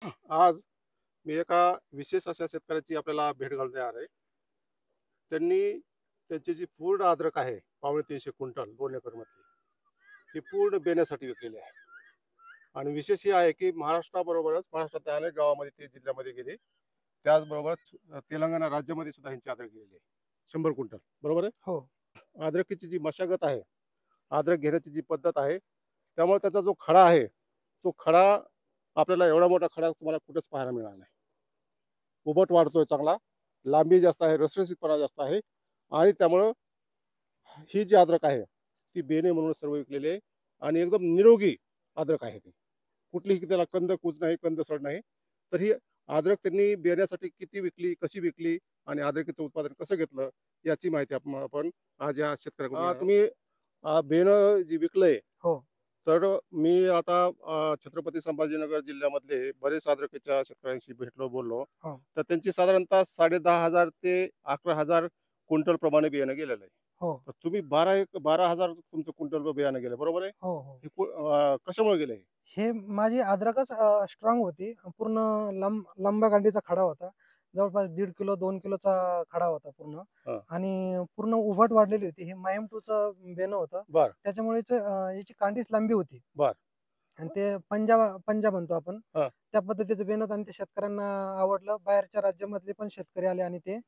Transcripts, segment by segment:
आज मी एका विशेष अशा शेतकऱ्याची आपल्याला भेट घालणार आहे. त्यांनी त्यांची जी पूर्ण अद्रक आहे, 250 क्विंटल 2 एकरमधली, ती पूर्ण बेण्यासाठी विकलेली आहे. आणि विशेष हे आहे की महाराष्ट्रातल्या अनेक गावामध्ये ते जिल्ह्यामध्ये गेले. त्याचबरोबरच तेलंगणा राज्यामध्ये सुद्धा ह्यांची अद्रक गेलेली आहे. 100 क्विंटल. बरोबर आहे? हो. अद्रकीची जी मशागत आहे, अद्रक घेण्याची जी पद्धत आहे, त्यामुळे त्याचा जो खडा आहे, तो खडा आपल्याला एवढा मोठा खडा तुम्हाला कुठेच पाहायला मिळणार नाही. उबट वाढतोय चांगला, लांबी जास्त आहे, रसरशीतपणा जास्त आहे आणि त्यामुळं ही जी अद्रक आहे, ती बेने म्हणून सर्व विकलेली आहे आणि एकदम निरोगी अद्रक आहे ती. कुठलीही त्याला कंदकुज नाही, कंदसड नाही. तर ही अद्रक त्यांनी बेण्यासाठी किती विकली, कशी विकली आणि अद्रकीचं उत्पादन कसं घेतलं, याची माहिती आपण आज या शेतकऱ्याकडून तुम्ही बेनं जी विकलंय, हो. तर मी आता छत्रपती संभाजीनगर जिल्ह्यामधले बरेच अद्रकीच्या शेतकऱ्यांशी भेटलो, बोललो. हो. तर त्यांची साधारणतः 10,500 ते 11,000 क्विंटल प्रमाणे बियाणं गेलेलं आहे. हो. तर तुम्ही 12,000 तुमचं क्विंटल बियाणं गेलं, बरोबर आहे? हो. हो. हे कशामुळे गेलं हे? हे माझी अद्रकच स्ट्रॉंग होती. पूर्ण लंब्या गांडीचा खडा होता. जवळपास 1.5 किलो 2 किलोचा खडा होता पूर्ण. हां. आणि पूर्ण उभट वाढलेली होती. हे माहीम 2चं बेणं होतं. बरं, त्याच्यामुळेच याची कांडीच लांबी होती. बरं. आणि ते पंजा म्हणतो आपण. हां. त्या पद्धतीचं बेणं आणि ते शेतकऱ्यांना आवडलं. बाहेरच्या राज्यामधले पण शेतकरी आले आणि ते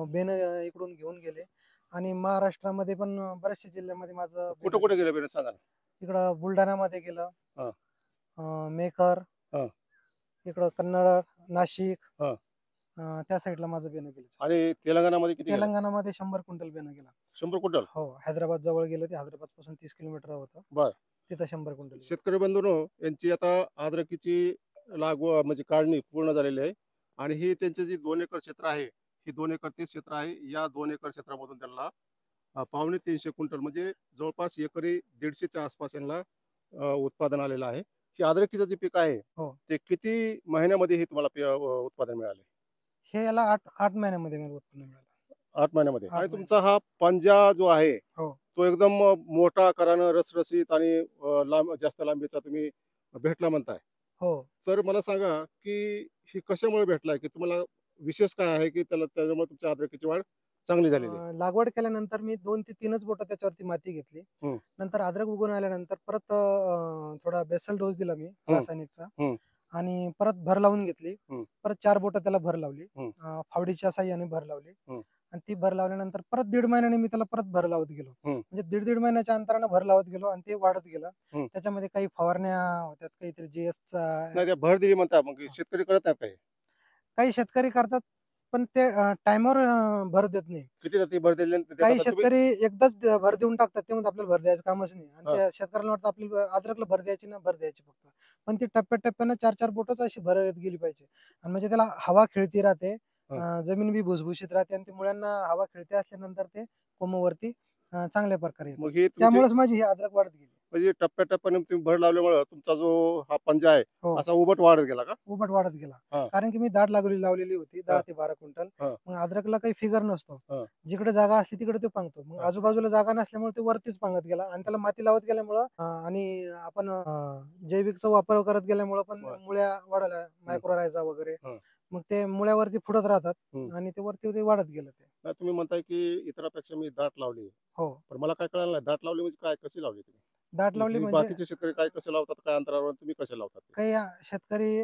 बेणं इकडून घेऊन गेले. आणि महाराष्ट्रामध्ये पण बऱ्याचशा जिल्ह्यामध्ये माझं बेणं कुठं-कुठं गेलं. गेलं बियाणं सांगा ना? इकडं बुलढाणामध्ये गेलं, हां, मेकर, हां, इकडं कन्नड, नाशिक, हां. त्या साईडला माझं बेणं गेलं. आणि तेलंगणामध्ये किती गेलं? तेलंगणामध्ये 100 क्विंटल बेणं गेला. 100 क्विंटल? हो, हैदराबाद जवळ गेलं ते. हैदराबादपासून 30 किलोमीटर होतं. बरं. तिथं 100 क्विंटल गेलं. शेतकरी बंधूंनो, यांची आता अद्रकीची लागवड म्हणजे काढणी पूर्ण झालेली आहे आणि ही त्यांची जी 2 एकर क्षेत्र आहे, ही 2 एकर ते क्षेत्र आहे. या 2 एकर क्षेत्रामधून त्यांना पावणे 300 क्विंटल म्हणजे जवळपास एकरी 150च्या आसपास यांना उत्पादन आलेलं आहे. ही अद्रकीचं जे पीक आहे, हो. ते किती महिन्यामध्ये हे तुम्हाला उत्पादन मिळाले? हे याला 8 महिन्यामध्ये मला उत्पन्न मिळालं. 8 महिन्यामध्ये. 8 आणि महिने. तुमचा हा पंजा जो आहे, हो. तो एकदम मोठा आकारानं रसरशीत आणि जास्त लांबीचा तुम्ही भेटला म्हणताय. हो. तर मला सांगा, की ही कशामुळे भेटलाय? की तुम्हाला विशेष काय आहे, की त्याच्यामुळे तुमच्या अद्रकीची वाढ चांगली झालेली आहे? लागवड केल्यानंतर मी 2 ते 3च बोटं त्याच्यावरती माती घेतली. हं, नंतर अद्रक उगवून आल्यानंतर परत थोडा बेसल डोस दिला मी हं, रासायनिकचा. हं, आणि परत भर लावून घेतली. हं, परत 4 बोटं त्याला भर लावली. हं, फावडीच्या साहाय्याने भर लावली. हं, आणि ती भर लावल्यानंतर परत 1.5 महिन्याने मी त्याला परत भर लावत गेलो. हं, म्हणजे दीड महिन्याच्या अंतरानं भर लावत गेलो आणि ते वाढत गेलं. हं. त्याच्यामध्ये काही फवारण्या होत्यात, काहीतरी जीएसचा. नाही, त्या भर दिली म्हणता, मग शेतकरी करत नाहीत का हे? काही शेतकरी करतात, पण ते टाईमावर भर देत नाही. किती ती भर दिली देतात काही आता तुम्ही? शेतकरी एकदाच भर देऊन टाकतात. ते म्हणतात आपल्याला भर द्यायचं कामच नाही. आणि हां, त्या शेतकऱ्याला वाटतं आपल्याला अद्रकला भर द्यायची ना, भर द्यायची फक्त. पण ती टप्प्याटप्प्यानं 4-4 बोटच अशी भर येत गेली पाहिजे. आणि म्हणजे त्याला हवा खेळती राहते. हां. जमीन बी भुसभुशीत राहते आणि ते मुळ्यांना हवा खेळते असल्यानंतर ते कोमावरती चांगल्या प्रकारे येतात. मग हे तुमची त्यामुळेच माझी ही अद्रक वाढत गेली. म्हणजे टप्प्याटप्प्याने तुम्ही भर लावल्यामुळं तुमचा जो हा पंजा आहे, हो. असा उभट वाढत गेला का? उभट वाढत गेला. हां, कारण की मी दाट लागवडी लावलेली होती 10 हां, ते 12 क्विंटल. हां, मग अद्रकला काही फिगर नसतो. हां, जिकडे जागा असली तिकडे तो पांगतो. मग हां. आजूबाजूला जागा नसल्यामुळे ते वरतीच पांगत गेला आणि त्याला माती लावत गेल्यामुळं आणि आपण जैविकचा वापर करत गेल्यामुळं पण बरं. मुळ्या वाढायला, हं, मायक्रोरायझा वगैरे. हं, मग ते मुळ्यावरती फुटत राहतात हं. आणि ते वरती ते वाढत गेलं ते. नाही, तुम्ही म्हणताय की इतरांपेक्षा मी दाट लावली. हो. पण मला काय कळलं नाही, दाट लावली म्हणजे काय, कशी लावली तुम्ही? दाट लावली म्हणजे म्हणजे बाकीचे शेतकरी काय कसे लावतात, काय अंतरावर, तुम्ही कसे लावतात ते? काही शेतकरी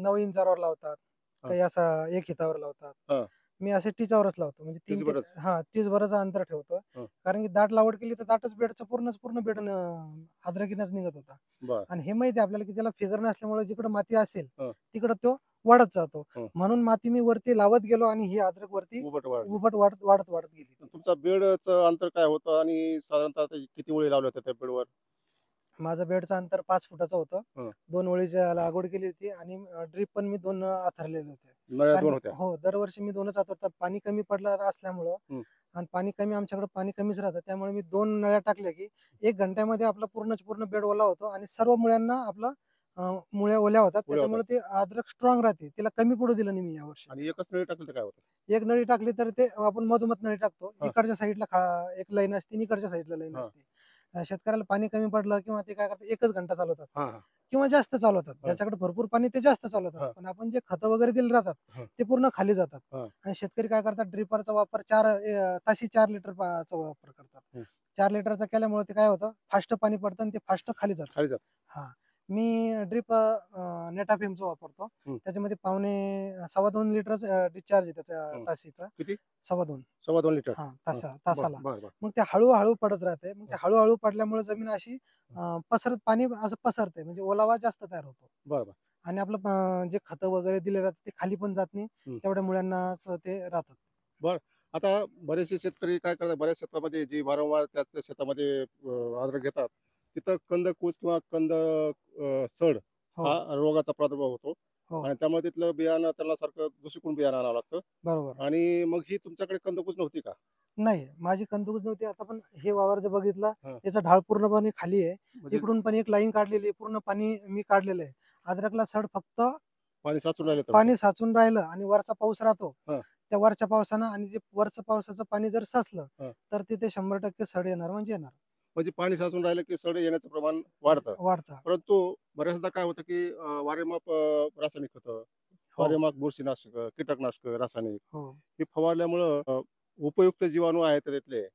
9 इंचावर लावतात, हां, काही असा 1 हितावर लावतात. हां. मी असे टिचावरच लावतो. म्हणजे 3 तीच ते बरंच. 30 भराचं अंतर ठेवतो. हं, कारण की दाट लागवड केली तर दाटच बेडचं पूर्ण बेड अद्रकीनंच निघत होता. बरं. आणि हे माहिती आहे आपल्याला की त्याला फिगर नसल्यामुळे जिकडं माती असेल, हं, तिकडं तो वाढत जातो. हं. म्हणून माती मी वरती लावत गेलो आणि ही अद्रक वरती उभट वाढली. उभट वाढत गेली ती. तुमचा बेडचं अंतर काय होतं आणि साधारणतः ते किती ओळी लावल्या होत्या त्या बेडवर? माझं बेडचं अंतर 5 फुटाचं होतं. हं. 2 ओळीची लागवड केली होती आणि ड्रिप पण मी 2 आथरलेले होते. नळ्या कारण 2 होत्या. हो, दरवर्षी मी 2च आथरतात. पाणी कमी पडलं असल्यामुळं हं. आणि पाणी कमी आमच्याकडे पाणी कमीच राहतं. त्यामुळे मी 2 नळ्या टाकल्या की 1 घंट्यामध्ये आपला पूर्णच्या पूर्ण बेड ओला होतो आणि सर्व मुळ्यांना आपला मुळ्या ओल्या होतात. ओल्या होतात. त्याच्यामुळे ते अद्रक स्ट्रॉंग राहते. तिला कमी पडू दिलं नाही मी यावर्षी. आणि एकच नळी टाकली तर काय होतं? एक नळी टाकली तर ते आपण मधोमध नळी टाकतो. हां, इकडच्या साईडला एक लाईन असते आणि इकडच्या साईडला लाईन हां, असते. शेतकऱ्याला पाणी कमी पडलं किंवा ते काय करतात, एकच घंटा चालवतात. हां, हां. किंवा जास्त चालवतात. हा. ज्याच्याकडे भरपूर पाणी ते जास्त हा. चालवतात. पण आपण जे खतं वगैरे दिले राहतात हा. ते पूर्ण खाली जातात. हा. आणि शेतकरी काय करतात, ड्रिपरचा वापर ताशी 4 लिटर चा वापर करतात. हम्म. 4 लिटरचा केल्यामुळे ते काय होतं, फास्ट पाणी पडतं आणि ते फास्ट खाली जातं. खाली जात. हा. मी ड्रिप नेटाफेमचा वापरतो. हम्म. त्याच्यामध्ये पावणे 2.25 लिटरचा डिस्चार्ज आहे त्याच्या हम्म. तासीचा. किती? 2.25. 2.25 लिटर. हा, बर तासाला. बर बर. मग ते हळूहळू पडत राहते. मग ते हं. हळूहळू पडल्यामुळे जमीन अशी पसरत पाणी असं पसरते, म्हणजे ओलावा जास्त तयार होतो. बर बर. आणि आपलं जे खतं वगैरे दिले राहतात ते खाली पण जात नाही. हम्म. तेवढ्या मुळ्यांनाच ते राहतात. बर. आता बरेचसे शेतकरी काय करतात, बऱ्याच शेतामध्ये जी वारंवार त्या शेतामध्ये अद्रक घेतात, तिथं कंदकुज किंवा सड हो, हा रोगाचा प्रादुर्भाव होतो. हो. आणि त्यामुळे तिथलं बियाणं त्यांना सारखं दुसरीकडून बियाणं आणावं लागतं. बरोबर. आणि मग ही तुमच्याकडे कंदकुज नव्हती का? नाही, माझी कंदुकच नव्हती. आता पण हे वावर जर बघितला, हा. याचा ढाळ पूर्णपणे खाली आहे. म्हणजे इकडून पण एक लाईन काढलेली आहे. पूर्ण पाणी मी काढलेलं आहे. अद्रकला सड फक्त पाणी साचून राहिले तर पाणी साचून राहिलं आणि वरचा पाऊस राहतो. हा. त्या वरच्या पावसानं आणि ते वरचं पावसाचं पाणी जर साचलं, हा. तर तिथे 100% सड येणार म्हणजे येणार. म्हणजे पाणी साचून राहिलं की सड येण्याचं प्रमाण वाढतं. वाढतं. परंतु बऱ्याचदा काय होतं की वारेमाप रासायनिक खतं, हो, वारेमाप बुरशीनाशक, कीटकनाशक, रासायनिक हो. हे फवारल्यामुळं उपयुक्त जीवाणू आहेत त्यातले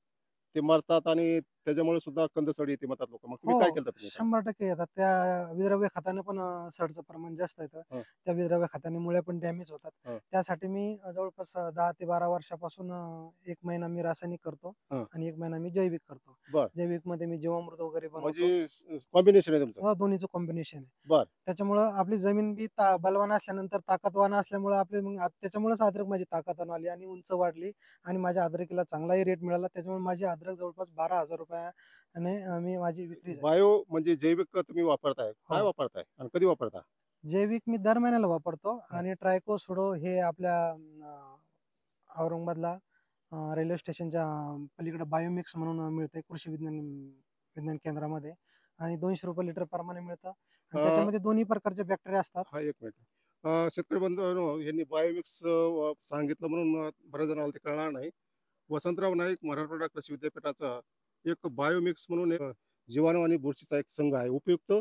ते मरतात आणि त्याच्यामुळे सुद्धा कंदसड येते म्हणतात लोक. मग तुम्ही हो, काय केलं तुम्ही? 100% येतात. त्या विद्रव्य खताने पण सडचं प्रमाण जास्त येतं. हं. त्या विद्रव्य खताने मुळ्या पण डॅमेज होतात. हं. त्यासाठी मी जवळपास 10 ते 12 वर्षापासून 1 महिना मी रासायनिक करतो हं. आणि 1 महिना मी जैविक करतो. बर. जैविकमध्ये मी जीवामृत वगैरे बनवतो. म्हणजे कॉम्बिनेशन आहे तुमचं. दोन्हीचं कॉम्बिनेशन आहे. बर. त्याच्यामुळं आपली जमीन बी बलवान असल्यानंतर ताकदवान असल्यामुळं आपली मग त्याच्यामुळेच अद्रक माझी ताकदवान आली आणि उंच वाढली आणि माझ्या अद्रकीला चांगलाही रेट मिळाला. त्याच्यामुळे माझी अद्रक जवळपास 12,000 रुपयाने मी माझी विक्री झाली. बायो म्हणजे जैविक खत तुम्ही वापरताय, काय हो. वापरताय आणि कधी वापरता? जैविक मी दर महिन्याला वापरतो हं. आणि ट्रायको सुडो हे आपल्या औरंगाबादला रेल्वे स्टेशनच्या पलीकडे बायोमिक्स म्हणून मिळते कृषी विज्ञान केंद्रामध्ये आणि 200 रुपये लिटर प्रमाणे मिळतं आणि अ, त्याच्यामध्ये दोन्ही प्रकारचे बॅक्टेरिया असतात. हा, एक मिनिट. शेतकरी बंधूंनो, यांनी बायोमिक्स सांगितलं म्हणून बऱ्याच जणांना ते कळणार नाही. वसंतराव नाईक मराठवाडा कृषी विद्यापीठाचा एक बायोमिक्स म्हणून एक जीवाणू आणि बुरशीचा एक संघ आहे. उपयुक्त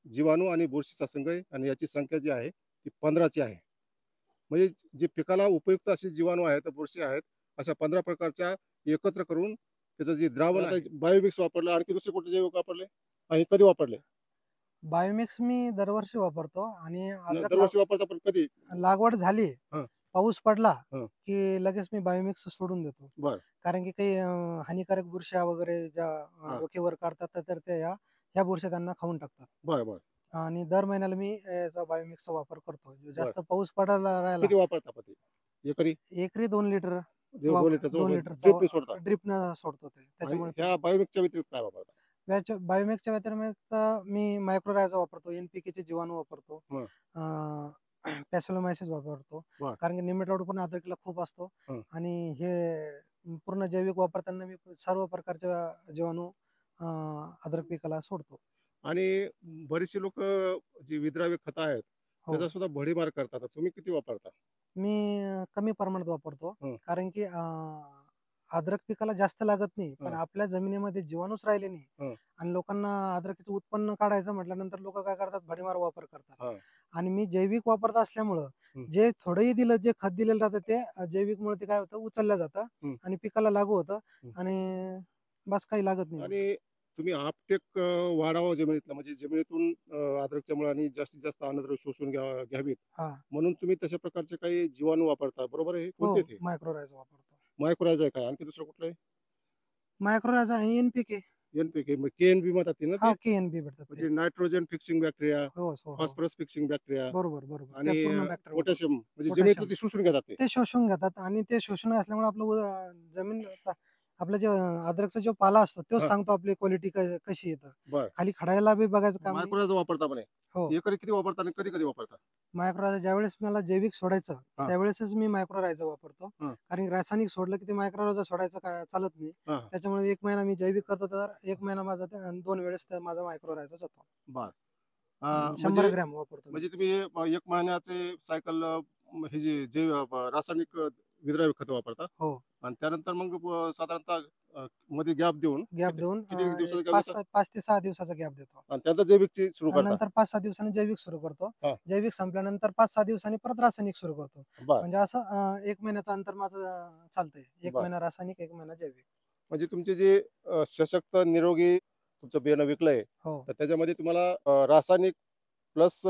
जीवाणू आणि बुरशीचा संघ आहे आणि याची संख्या जी आहे ती 15ची आहे. म्हणजे जे पिकाला उपयुक्त असे जीवाणू आहेत, बुरशी आहेत, अशा 15 प्रकारच्या एकत्र करून त्याचं जे द्रावण आहे बायोमिक्स वापरलं. आणखी दुसरे कुठले जैविक वापरले आणि कधी वापरले? बायोमिक्स मी दरवर्षी वापरतो आणि अद्रक दरवर्षी वापरता, पण कधी? लागवड झाली, हं. पाऊस पडला हं. की लगेच मी बायोमिक्स सोडून देतो. बर. कारण की काही हानिकारक बुरश्या वगैरे ज्या हा. डोक्यावर काढतात, तर त्या ह्या बुरश्या त्यांना खाऊन टाकतात. बर बर. आणि दर महिन्याला मी याचा बायोमिक्सचा वापर करतो. बर. जास्त पाऊस पडायला राहिला, किती वापरता पती एकरी? एकरी 2 लिटर 2 लिटरचं 2 ड्रिपने सोडता? लिटरचा ड्रिपनं सोडतो ते. आणि त्याच्यामुळे ह्या बायोमिक्सच्या व्यतिरिक्त काय वापरता? बायोमेकच्या व्यतिरिक्त मी मायक्रोरायझा वापरतो, एनपीकेचे जीवाणू वापरतो, हं. पॅसोलोमायसिस वापरतो. बर. कारण की निमेटोड पण अद्रकीला खूप असतो हं. आणि हे पूर्ण जैविक वापरताना मी सर्व प्रकारच्या जीवाणू अद्रक पिकाला सोडतो. आणि बरीचशी लोक जी विद्राव्य खतं आहेत हो. त्याचा सुद्धा भडीमार करतात. तुम्ही किती वापरता? मी कमी प्रमाणात वापरतो. हं. कारण की अद्रक पिकाला जास्त लागत नाही, पण हं. आपल्या जमिनीमध्ये जीवाणूच राहिले नाही हं. आणि लोकांना अद्रकीचं उत्पन्न काढायचं म्हटल्यानंतर लोक काय करतात, भडीमार वापर करतात. हं. आणि मी जैविक वापरत असल्यामुळं हं. जे थोडंही दिलं, जे खत दिलेलं राहतं ते जैविकमुळे ते काय होतं, उचललं जातं हं. आणि पिकाला लागू होतं हं. आणि बस काही लागत नाही. आणि तुम्ही आपटेक वाढावा जमिनीतला, म्हणजे जमिनीतून अद्रकच्या मुळांनी जास्तीत जास्त अन्नद्रव्य शोषून घ्यावीत हा. म्हणून तुम्ही तशा प्रकारचे काही जीवाणू वापरता, बरोबर आहे? हो, कोणते ते? मायक्रोरायझा वापरतो. मायक्रोरायझा आहे काय, आणखी दुसरं कुठलं आहे? मायक्रोरायझा आणि एनपीके. एनपीके, केएनबी म्हणतात ते ना हा, ते? केएनबी भेटतात ते. म्हणजे नायट्रोजन फिक्सिंग बॅक्टेरिया, हो, हो, हो. फॉस्फरस फिक्सिंग बॅक्टेरिया बरोबर, बरोबर. आणि त्या पूर्ण बॅक्टेरिया वापरतो. पोटॅशियम, म्हणजे पोटॅशियम जमिनीतलं ते शोषून घेतात ते. ते शोषून घेतात आणि ते शोषण असल्यामुळे आपलं जमीन आपलं जे अद्रकचा जो पाला असतो तोच हा. सांगतो आपली क्वालिटी कशी येतं. बर. खाली खडायला बी बघायचं काम नाही. मायक्रोरायझा वापरता म्हणे. हो. एकरी किती वापरता आणि कधी कधी वापरता? मायक्रोरायझा ज्यावेळेस मला जैविक सोडायचं हा. त्यावेळेसच मी मायक्रोरायझा वापरतो. हा. कारण रासायनिक सोडलं की ते मायक्रोरायझा सोडायचं काय चालत नाही. हा. त्याच्यामुळे 1 महिना मी जैविक करतो, तर 1 महिना माझा 2 वेळेस माझा मायक्रोरायझा जातो. बर. 100 म्हणजे ग्रॅम वापरतो मी. म्हणजे तुम्ही 1 महिन्याचे सायकल हे जे जे रासायनिक विद्राव्य खतं वापरता हो. आणि त्यानंतर मग साधारणतः मध्ये गॅप देऊन गॅप देऊन किती दिवसाचा गॅप देता? 5 ते 6 दिवसाचा गॅप देतो. आणि त्यानंतर जैविकची सुरू आणि करता. नंतर 5-6 दिवसांनी जैविक सुरू करतो. हा. जैविक संपल्यानंतर 5-6 दिवसांनी परत रासायनिक सुरू करतो. बर. म्हणजे असं 1 महिन्याचं अंतर माझं चालतंय. 1 बर. महिना रासायनिक, 1 महिना जैविक. म्हणजे तुमचे जे सशक्त निरोगी तुमचं बियाणं विकलंय, हो, तर त्याच्यामध्ये तुम्हाला रासायनिक प्लस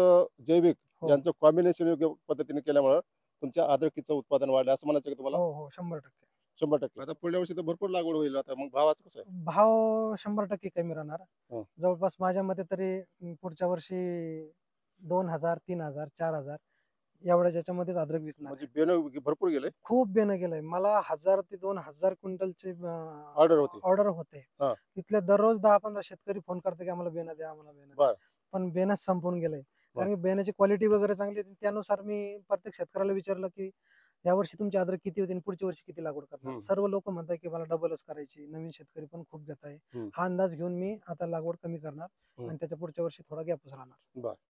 जैविक हो. यांचं कॉम्बिनेशन योग्य पद्धतीने केल्यामुळं तुमच्या अद्रकीचं उत्पादन वाढलं असं म्हणायचं का तुम्हाला? हो, हो. 100%. 100%. आता पुढल्या वर्षी तर भरपूर लागवड होईल, आता मग भावाचं कसं आहे? भाव 100% कमी राहणार. हं. जवळपास माझ्या मते तरी पुढच्या वर्षी 2,000, 3,000, 4,000 एवढ्या ज्याच्यामध्येच अद्रक विकणार म्हणजे आहे. बियाणं भरपूर गेले. खूप बेनं गेलंय. मला 1,000 ते 2,000 क्विंटलचे ऑर्डर होती. ऑर्डर होते. हा. तिथले दररोज 10-15 शेतकरी फोन करते की आम्हाला बेनं द्या, आम्हाला बेनं द्या. बर. पण बेनच संपून गेलंय. बर. कारण की बेण्याची क्वालिटी वगैरे चांगली होती. त्यानुसार मी प्रत्येक शेतकऱ्याला विचारलं की यावर्षी तुमची अद्रक किती होती आणि पुढच्या वर्षी किती लागवड करणार? हम्म. सर्व लोक म्हणताय की मला डबलच करायची. नवीन शेतकरी पण खूप घेत आहे. हम्म. हा अंदाज घेऊन मी आता लागवड कमी करणार हम्म. आणि त्याच्या पुढच्या वर्षी थोडा गॅपच राहणार. बर.